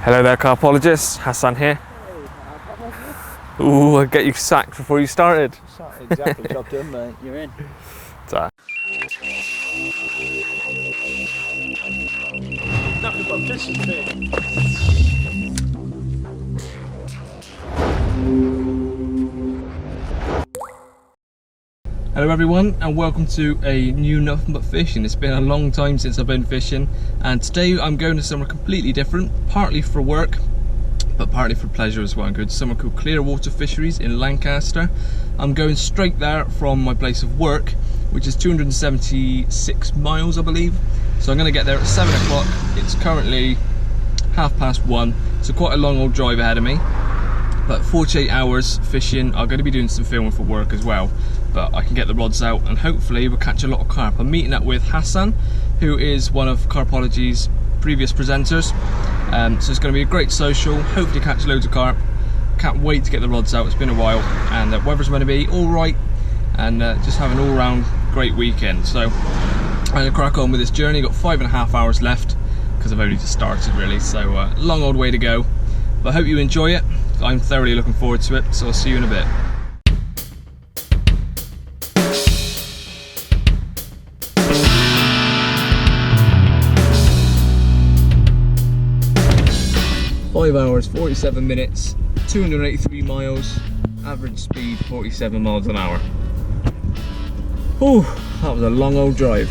Hello there, CARPologists. Hassan here. Ooh, I'll get you sacked before you started. Exactly, job done, mate. You're in. Hello everyone, and welcome to a new Nuffinbutfishing. It's been a long time since I've been fishing, and today I'm going to somewhere completely different, partly for work, but partly for pleasure as well. I'm going to somewhere called Clearwater Fisheries in Lancaster. I'm going straight there from my place of work, which is 276 miles, I believe. So I'm going to get there at 7 o'clock. It's currently 1:30, so quite a long old drive ahead of me. But 48 hours fishing. I'm going to be doing some filming for work as well, but I can get the rods out and hopefully we'll catch a lot of carp. I'm meeting up with Hassan, who is one of CARPology's previous presenters. So it's going to be a great social, hopefully catch loads of carp. Can't wait to get the rods out, it's been a while, and the weather's going to be alright, and just have an all-round great weekend. So I'm going to crack on with this journey. Got 5.5 hours left, because I've only just started really, so long old way to go. But I hope you enjoy it. I'm thoroughly looking forward to it, so I'll see you in a bit. Five hours, 47 minutes, 283 miles, average speed 47 miles an hour. Whew, that was a long old drive.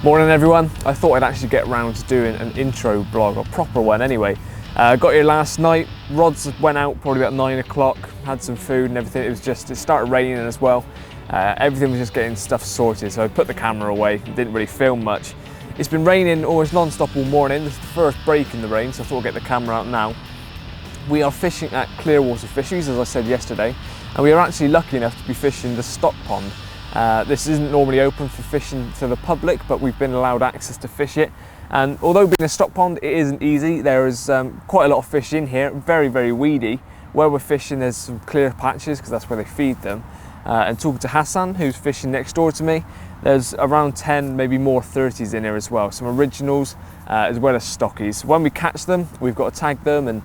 Morning everyone. I thought I'd actually get around to doing an intro vlog, a proper one anyway. Got here last night, rods went out probably about 9 o'clock, had some food and everything. It started raining as well. Everything was just getting stuff sorted, so I put the camera away, didn't really film much. It's been raining almost non-stop all morning. This is the first break in the rain, so I thought I'd get the camera out now. We are fishing at Clearwater Fisheries, as I said yesterday, and we are actually lucky enough to be fishing the stock pond. This isn't normally open for fishing to the public, but we've been allowed access to fish it. And although being a stock pond, it isn't easy. There is quite a lot of fish in here, very, very weedy. Where we're fishing, there's some clear patches because that's where they feed them. And talking to Hassan, who's fishing next door to me, there's around 10, maybe more 30s in here as well. Some originals, as well as stockies. When we catch them, we've got to tag them and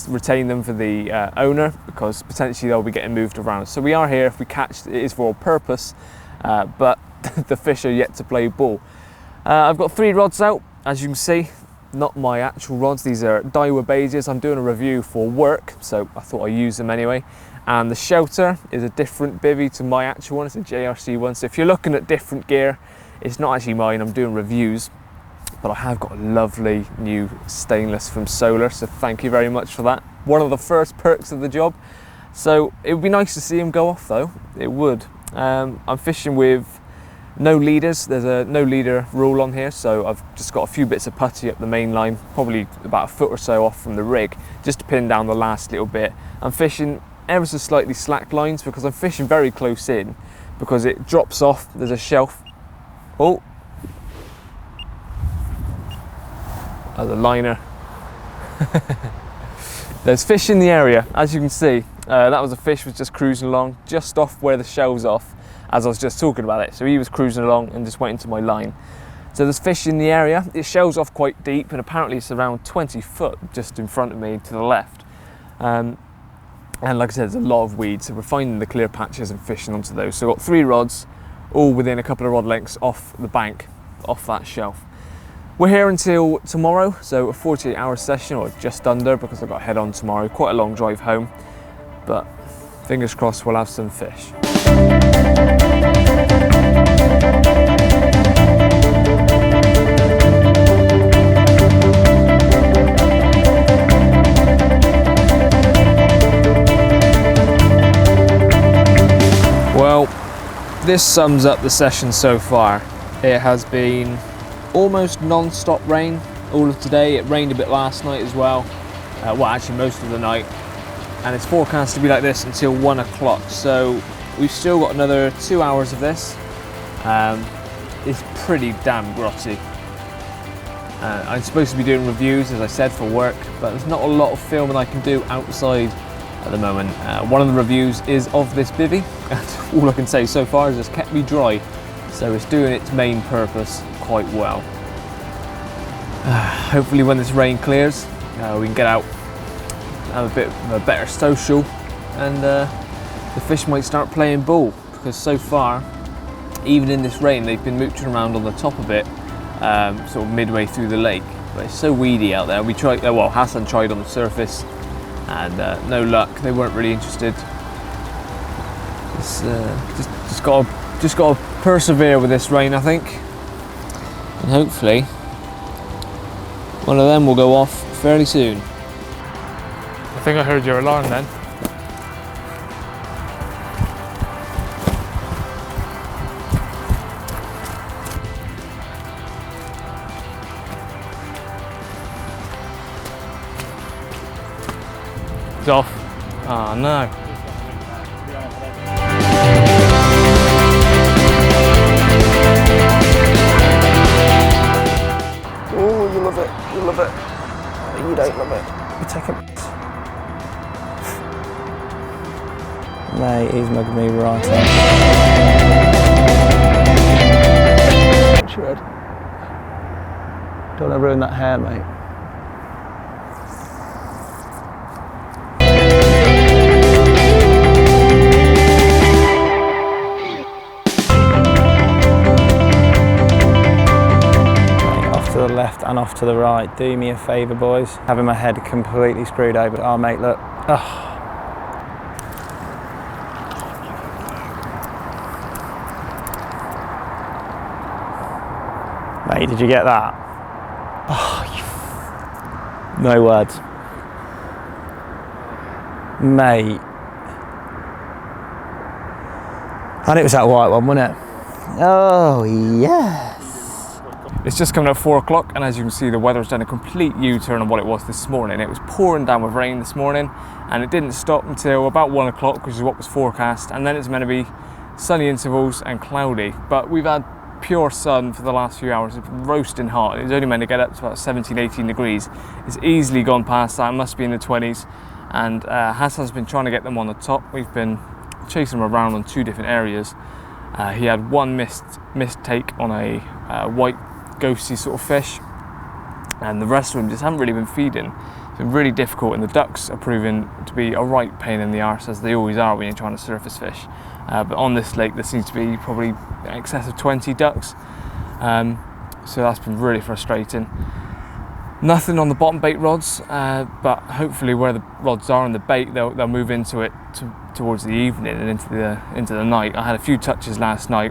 retain them for the owner, because potentially they'll be getting moved around. So we are here, if we catch, it is for a purpose, but the fish are yet to play ball. I've got 3 rods out, as you can see. Not my actual rods, these are Daiwa baises. I'm doing a review for work, so I thought I'd use them anyway. And the shelter is a different bivvy to my actual one, it's a JRC one. So if you're looking at different gear, it's not actually mine, I'm doing reviews. But I have got a lovely new stainless from Solar, so thank you very much for that. One of the first perks of the job. So it would be nice to see them go off though, it would. I'm fishing with no leaders. There's a no leader rule on here, so I've just got a few bits of putty up the main line, probably about a foot or so off from the rig, just to pin down the last little bit. I'm fishing ever so slightly slack lines because I'm fishing very close in, because it drops off, there's a shelf. Oh, there's a liner. There's fish in the area, as you can see. That was a fish was just cruising along, just off where the shell's off, as I was just talking about it. So he was cruising along and just went into my line. So there's fish in the area. It shells off quite deep, and apparently it's around 20 foot just in front of me to the left. And like I said, there's a lot of weeds, so we're finding the clear patches and fishing onto those. So I've got 3 rods, all within a couple of rod lengths off the bank, off that shelf. We're here until tomorrow, so a 48-hour session, or just under, because I've got to head on tomorrow. Quite a long drive home, but fingers crossed we'll have some fish. this sums up the session so far. It has been almost non-stop rain all of today. It rained a bit last night as well. Well, actually most of the night. And it's forecast to be like this until 1 o'clock. So we've still got another 2 hours of this. It's pretty damn grotty. I'm supposed to be doing reviews, as I said, for work, but there's not a lot of filming I can do outside at the moment. One of the reviews is of this bivvy, and all I can say so far is it's kept me dry, so it's doing its main purpose quite well. Hopefully when this rain clears, we can get out, have a bit of a better social, and the fish might start playing ball, because so far, even in this rain, they've been mooching around on the top of it, sort of midway through the lake. But it's so weedy out there. We tried, well, Hassan tried on the surface, and no luck. They weren't really interested. It's, just gotta persevere with this rain, I think, and hopefully one of them will go off fairly soon. I think I heard your alarm then. It's off. Oh no. Oh, you love it. You love it. You don't love it. You take it. Mate, he's mugging me right up. Shred. Don't want to ruin that hair, mate. To the left and off to the right. Do me a favour, boys. Having my head completely screwed over. Oh, mate, look. Oh. Mate, did you get that? Oh, no words. Mate. And it was that white one, wasn't it? Oh, yeah. It's just coming up 4 o'clock, and as you can see, the weather's done a complete U-turn on what it was this morning. It was pouring down with rain this morning, and it didn't stop until about 1 o'clock, which is what was forecast, and then it's meant to be sunny intervals and cloudy. But we've had pure sun for the last few hours. It's been roasting hot. It was only meant to get up to about 17, 18 degrees. It's easily gone past that. It must be in the 20s, and Hassan's been trying to get them on the top. We've been chasing them around on 2 different areas. He had one missed take on a white ghosty sort of fish, and the rest of them just haven't really been feeding. It's been really difficult, and the ducks are proving to be a right pain in the arse, as they always are when you're trying to surface fish. But on this lake there seems to be probably in excess of 20 ducks, so that's been really frustrating. Nothing on the bottom bait rods, but hopefully where the rods are on the bait, they'll move into it towards the evening and into the night. I had a few touches last night,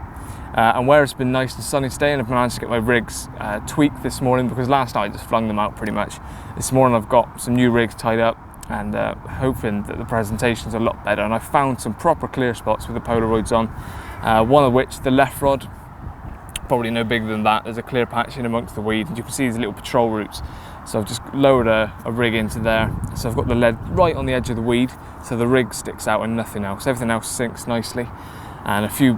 and where it's been nice and sunny today, and I've managed to get my rigs tweaked this morning, because last night I just flung them out pretty much. This morning I've got some new rigs tied up, and hoping that the presentation's a lot better. And I found some proper clear spots with the Polaroids on, one of which, the left rod, probably no bigger than that. There's a clear patch in amongst the weed, and you can see these little patrol routes. So I've just lowered a rig into there. So I've got the lead right on the edge of the weed, so the rig sticks out and nothing else. Everything else sinks nicely, and a few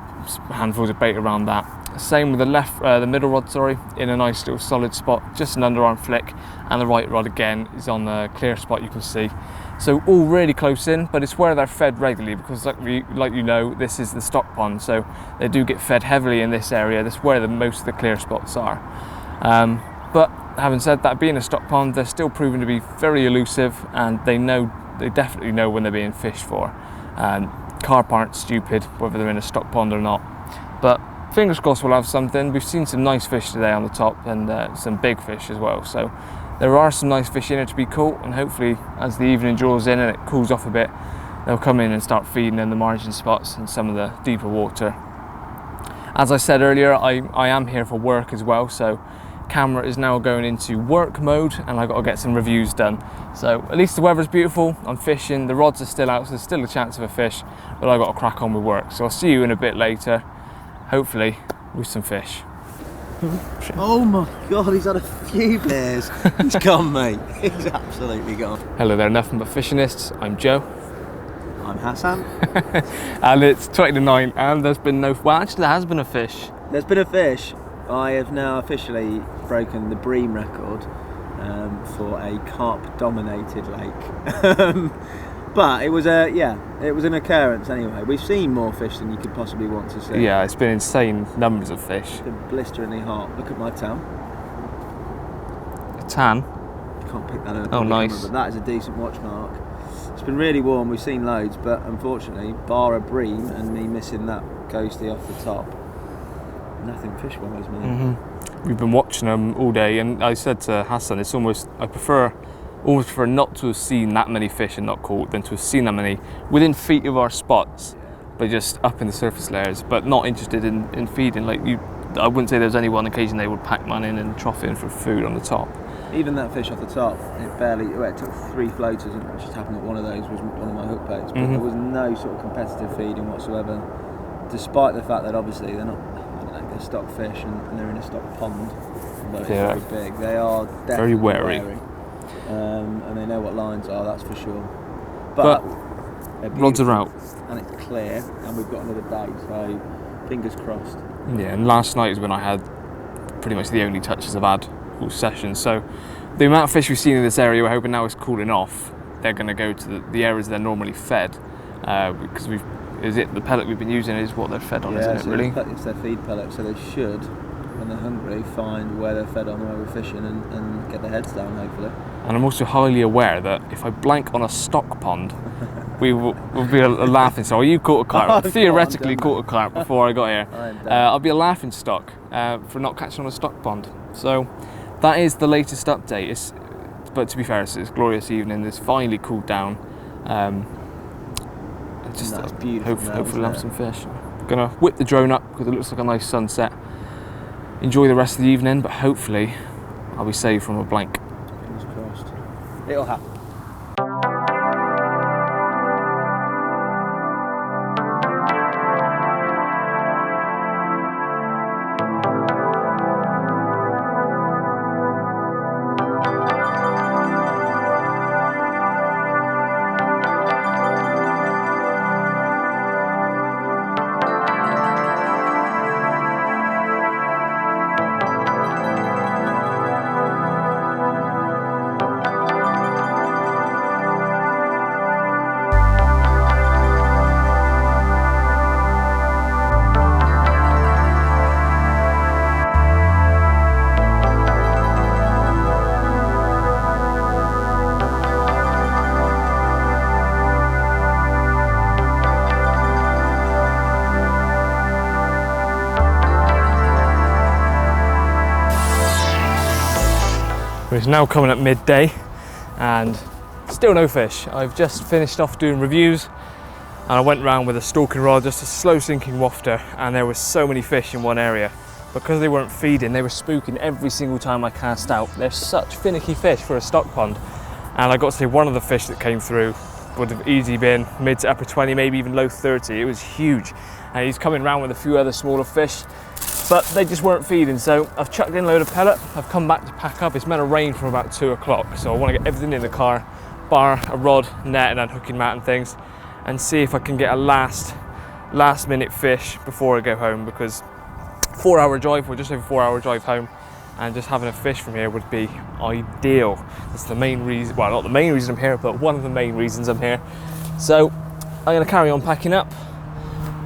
handfuls of bait around that. Same with the middle rod, in a nice little solid spot, just an underarm flick, and the right rod again is on the clear spot, you can see. So all really close in, but it's where they're fed regularly, because like you know, this is the stock pond, so they do get fed heavily in this area. That's where most of the clear spots are. But having said that, being a stock pond, they're still proving to be very elusive, and they definitely know when they're being fished for. Carp aren't stupid, whether they're in a stock pond or not. But fingers crossed we'll have something. We've seen some nice fish today on the top, and some big fish as well. So there are some nice fish in it to be caught, and hopefully as the evening draws in and it cools off a bit, they'll come in and start feeding in the margin spots and some of the deeper water. As I said earlier, I am here for work as well, so camera is now going into work mode, and I've got to get some reviews done. So at least the weather's beautiful, I'm fishing, the rods are still out, so there's still a chance of a fish, but I've got to crack on with work. So I'll see you in a bit later. hopefully with some fish. Oh my god, he's had a few beers. He's gone, mate. He's absolutely gone. Hello there, Nuffinbutfishinists. I'm Joe. I'm Hassan. And it's 20 to 9 and there's been no, well actually there has been a fish. There's been a fish. I have now officially broken the bream record for a carp-dominated lake. But it was an occurrence anyway. We've seen more fish than you could possibly want to see. Yeah, it's been insane numbers of fish. It's been blisteringly hot. Look at my tail. A tan. You can't pick that up. Oh, nice. Camera, but that is a decent watch mark. It's been really warm. We've seen loads, but unfortunately, bar a bream and me missing that ghosty off the top, nothing fish-wise, man. We've been watching them all day, and I said to Hassan, it's I prefer not to have seen that many fish and not caught than to have seen that many within feet of our spots, but just up in the surface layers, but not interested in feeding. Like I wouldn't say there was any one occasion they would pack man in and trough in for food on the top. Even that fish off the top, it took 3 floaters, and it just happened that one of those was one of my hook baits, but there was no sort of competitive feeding whatsoever, despite the fact that obviously they're not, they're stock fish and they're in a stock pond, but it's very big. They are definitely very wary. And they know what lines are, that's for sure. But rods are out. And it's clear, and we've got another day, so fingers crossed. Yeah, and last night is when I had pretty much the only touches I've had all session. So the amount of fish we've seen in this area, we're hoping now is cooling off. They're going to go to the areas they're normally fed, because the pellet we've been using is what they're fed on, isn't it, really? It's their feed pellet, so they should, when they're hungry, find where they're fed on, where we're fishing, and get their heads down, hopefully. And I'm also highly aware that if I blank on a stock pond, we'll be a laughing stock. You caught a carp, theoretically caught a carp before I got here. I'll be a laughing stock for not catching on a stock pond. So that is the latest update. But to be fair, it's a glorious evening. It's finally cooled down. That's beautiful. Hopefully we'll have some fish. I'm gonna whip the drone up because it looks like a nice sunset. Enjoy the rest of the evening, but hopefully I'll be saved from a blank. Fingers crossed. It'll happen. It's now coming at midday and still no fish. I've just finished off doing reviews and I went round with a stalking rod, just a slow sinking wafter, and there was so many fish in one area. Because they weren't feeding, they were spooking every single time I cast out. They're such finicky fish for a stock pond. And I got to say, one of the fish that came through would have easily been mid to upper 20, maybe even low 30. It was huge. And he's coming round with a few other smaller fish, but they just weren't feeding. So I've chucked in a load of pellet. I've come back to pack up. It's meant to rain from about 2 o'clock. So I want to get everything in the car, bar a rod, net and unhooking mat and things, and see if I can get a last minute fish before I go home, because 4-hour drive, or just over 4-hour drive home, and just having a fish from here would be ideal. That's the main reason, well, not the main reason I'm here, but one of the main reasons I'm here. So I'm going to carry on packing up.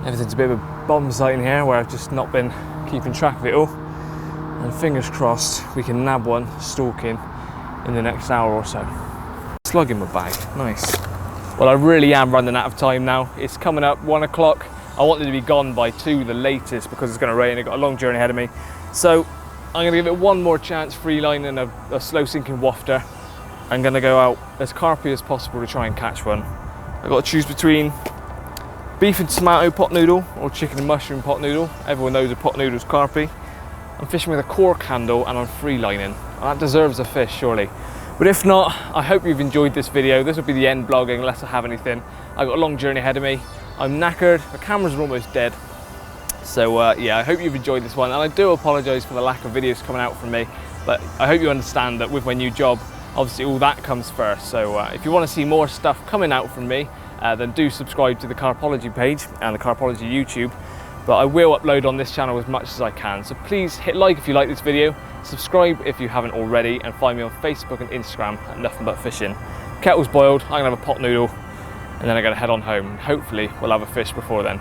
Everything's a bit of a bomb site in here where I've just not been keeping track of it all. And fingers crossed we can nab one stalking in the next hour or so. Slug in my bag, nice. Well, I really am running out of time now. It's coming up 1 o'clock. I wanted to be gone by 2 the latest because it's going to rain. I've got a long journey ahead of me. So I'm going to give it one more chance, free line and a slow sinking wafter. I'm going to go out as carpy as possible to try and catch one. I've got to choose between beef and tomato pot noodle or chicken and mushroom pot noodle. Everyone knows a pot noodle's carpy. I'm fishing with a cork handle and I'm free lining. That deserves a fish, surely. But if not, I hope you've enjoyed this video. This will be the end vlogging unless I have anything. I've got a long journey ahead of me. I'm knackered, the cameras are almost dead. So yeah, I hope you've enjoyed this one, and I do apologise for the lack of videos coming out from me, but I hope you understand that with my new job, obviously all that comes first. So if you want to see more stuff coming out from me, then do subscribe to the CARPology page and the CARPology YouTube. But I will upload on this channel as much as I can. So please hit like if you like this video, subscribe if you haven't already, and find me on Facebook and Instagram at Nuffinbutfishing. Kettle's boiled, I'm gonna have a pot noodle, and then I'm gonna head on home. Hopefully we'll have a fish before then.